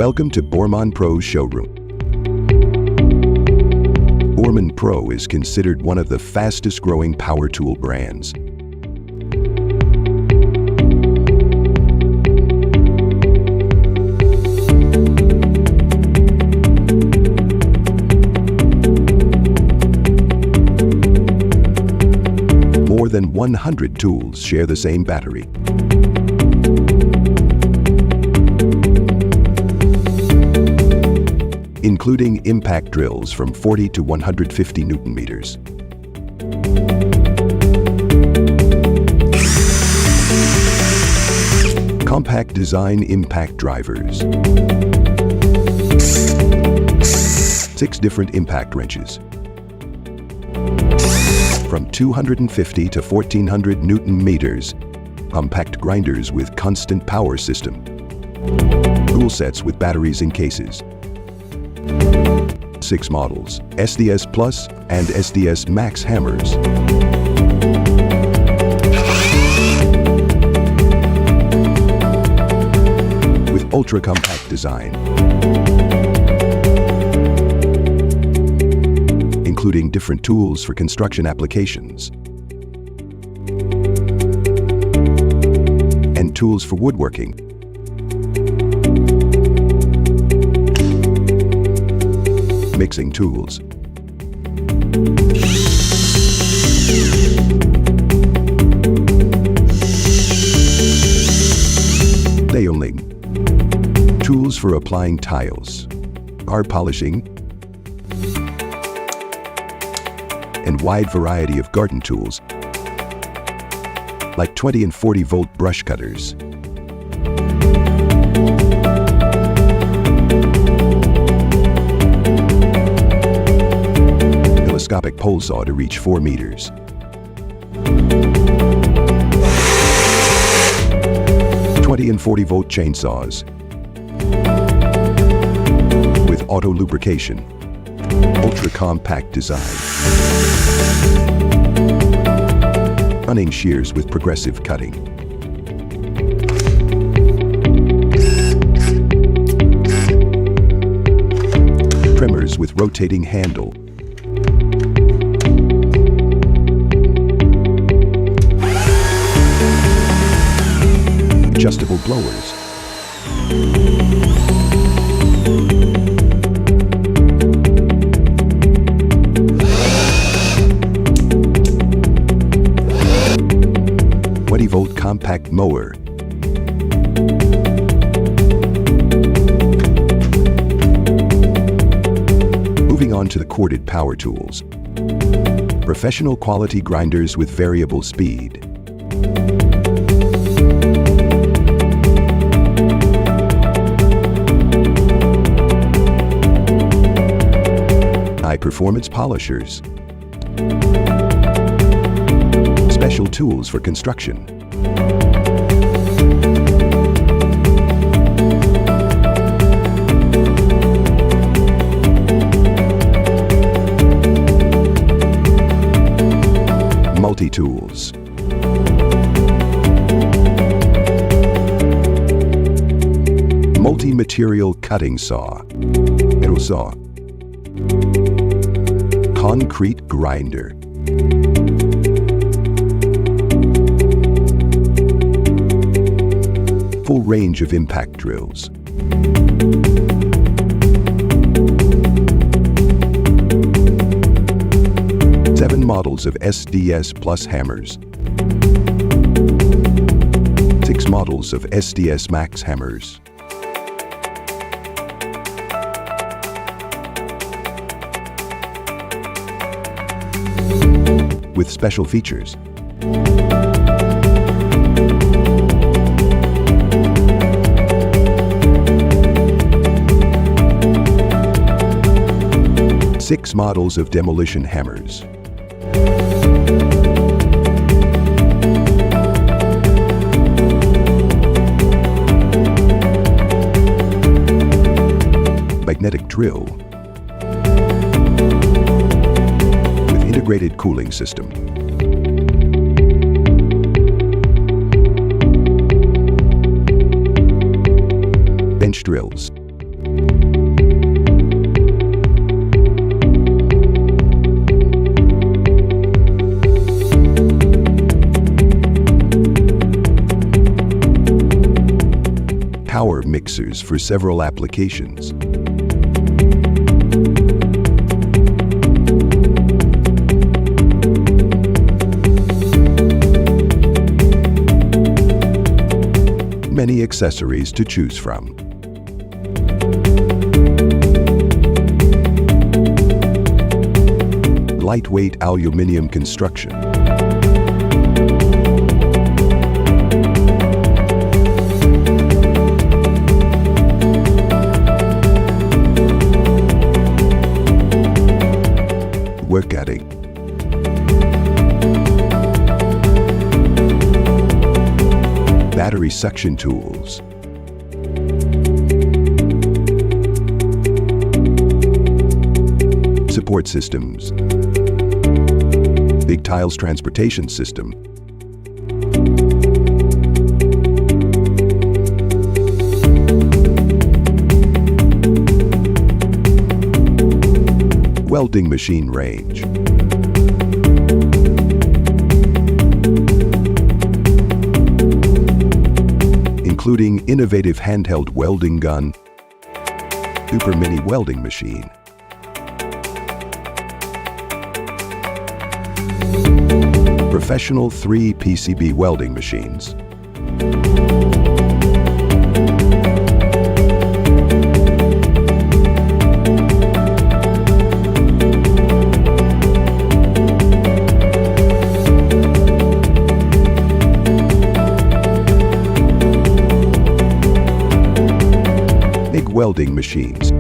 Welcome to Bormann Pro Showroom. Bormann Pro is considered one of the fastest-growing power tool brands. More than 100 tools share the same battery. Including impact drills from 40 to 150 Newton meters. Compact design impact drivers. 6 different impact wrenches. From 250 to 1400 Newton meters. Compact grinders with constant power system. Tool sets with batteries in cases. 6 models, SDS Plus and SDS Max hammers. With ultra-compact design. Including different tools for construction applications. And tools for woodworking. Mixing tools. Layering. Tools for applying tiles, car polishing, and wide variety of garden tools like 20 and 40 volt brush cutters. Telescopic pole saw to reach 4 meters. (20 and 40 volt chainsaws with auto lubrication, ultra compact design, running shears with progressive cutting, trimmers with rotating handle, adjustable blowers, volt compact mower, moving on to the corded power tools, professional quality grinders with variable speed, high-performance polishers, special tools for construction, multi-tools, multi-material cutting saw, metal saw, concrete grinder, full range of impact drills, seven models of SDS Plus hammers, 6 models of SDS Max hammers, with special features. Six models of demolition hammers. Magnetic drill. With integrated cooling system. Bench drills. mixers for several applications. Many accessories to choose from. Lightweight aluminum construction. Work ethic. Battery suction tools. Support systems. Big Tiles transportation system. Welding machine range. Including innovative handheld welding gun, super mini welding machine, professional 3 PCB welding machines, MIG welding machines,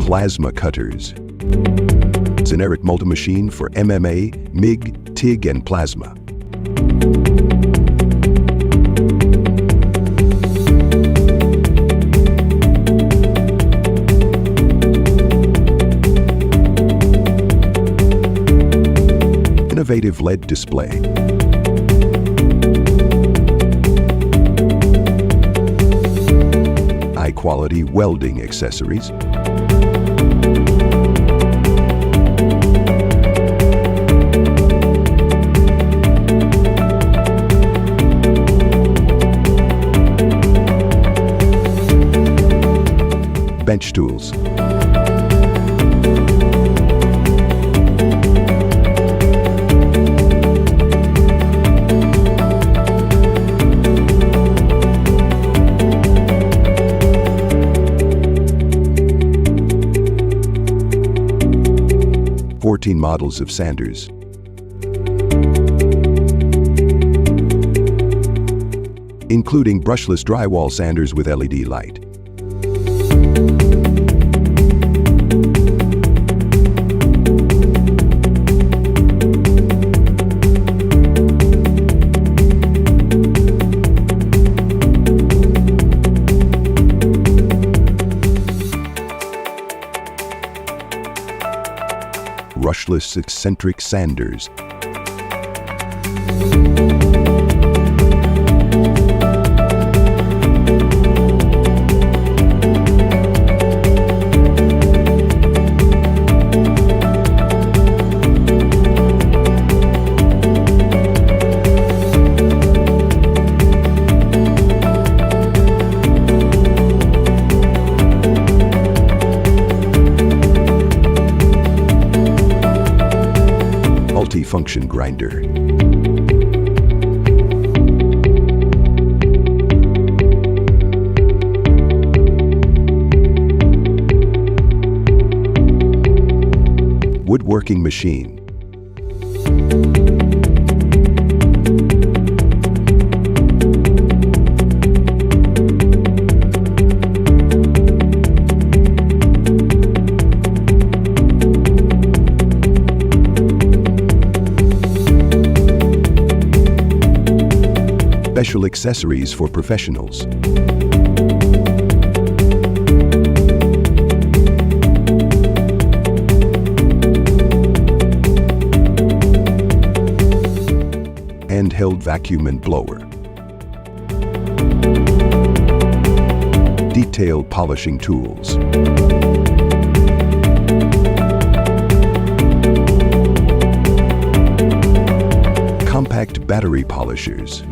plasma cutters, generic multi-machine for MMA, MIG, TIG, and plasma. Innovative LED display. High-quality welding accessories. Bench tools. Fourteen models of sanders. Including brushless drywall sanders with LED light. Brushless eccentric sanders. Multi-function grinder. Woodworking machine. Special accessories for professionals. Handheld handheld vacuum and blower, detail polishing tools, compact battery polishers,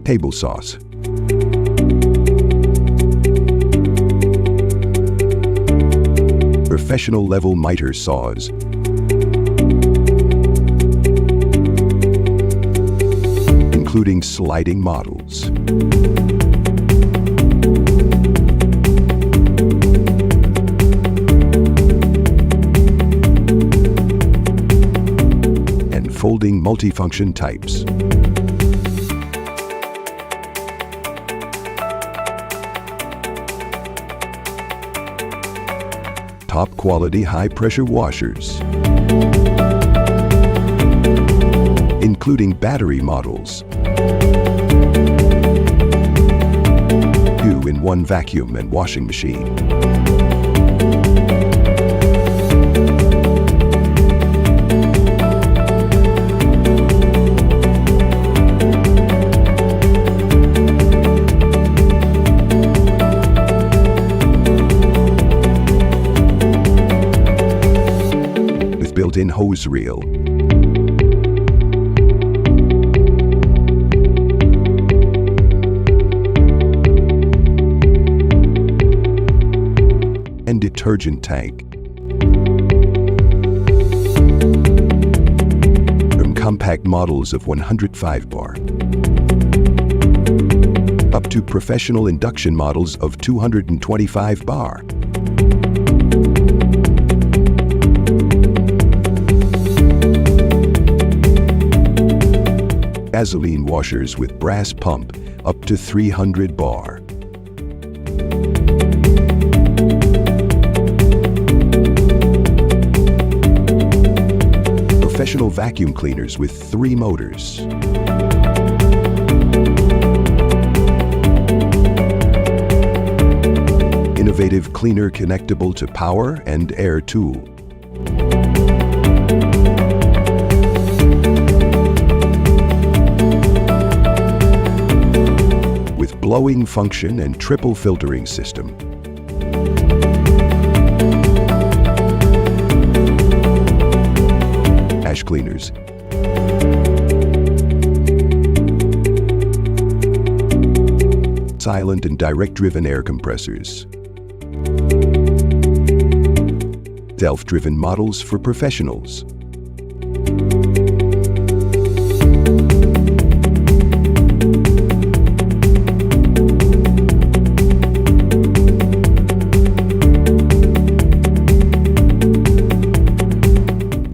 table saws, professional level miter saws, including sliding models, and folding multifunction types. Top quality high pressure washers, including battery models, 2-in-1 vacuum and washing machine, built-in hose reel, and detergent tank. From compact models of 105 bar up to professional induction models of 225 bar. Gasoline washers with brass pump up to 300 bar. Professional vacuum cleaners with 3 motors. Innovative cleaner connectable to power and air tool. Blowing function and triple filtering system. Ash cleaners. Silent and direct-driven air compressors. Self-driven models for professionals.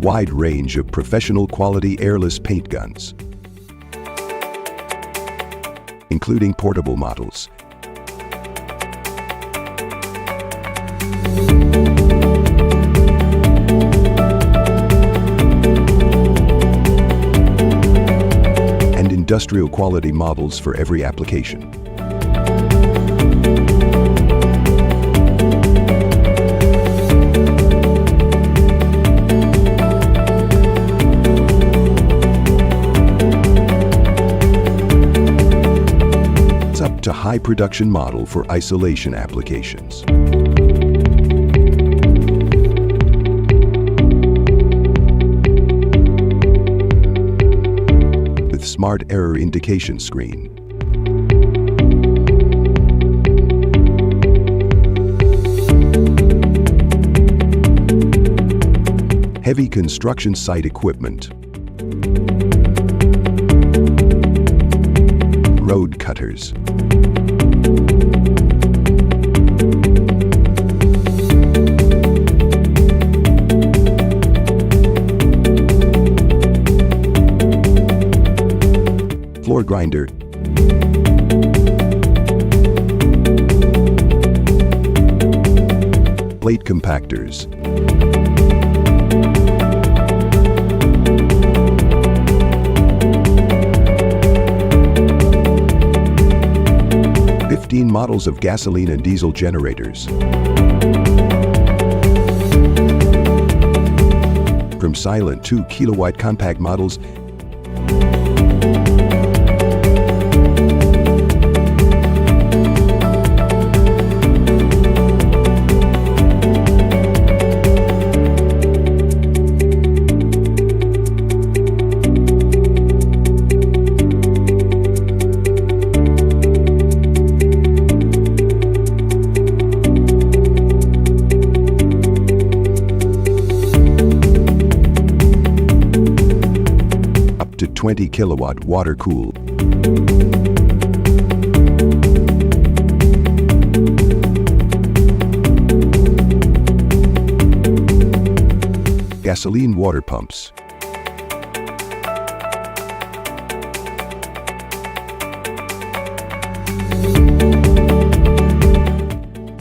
Wide range of professional quality airless paint guns, including portable models, and industrial quality models for every application. To high production model for isolation applications. With smart error indication screen. Heavy construction site equipment. Road cutters. Floor grinder. Plate compactors. 15 models of gasoline and diesel generators. From silent 2 kilowatt compact models to 20 kilowatt water cooled. Gasoline water pumps.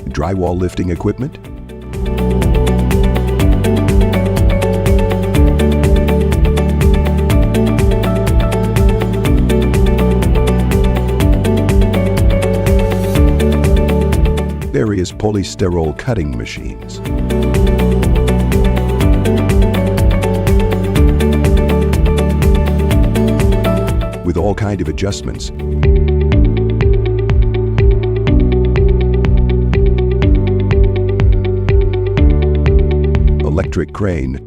Drywall lifting equipment. Various polystyrol cutting machines. With all kind of adjustments. Electric crane.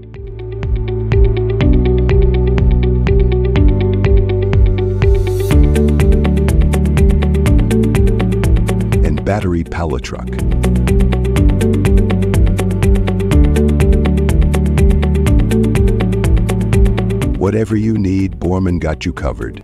And battery pallet truck. Whatever you need, Bormann got you covered.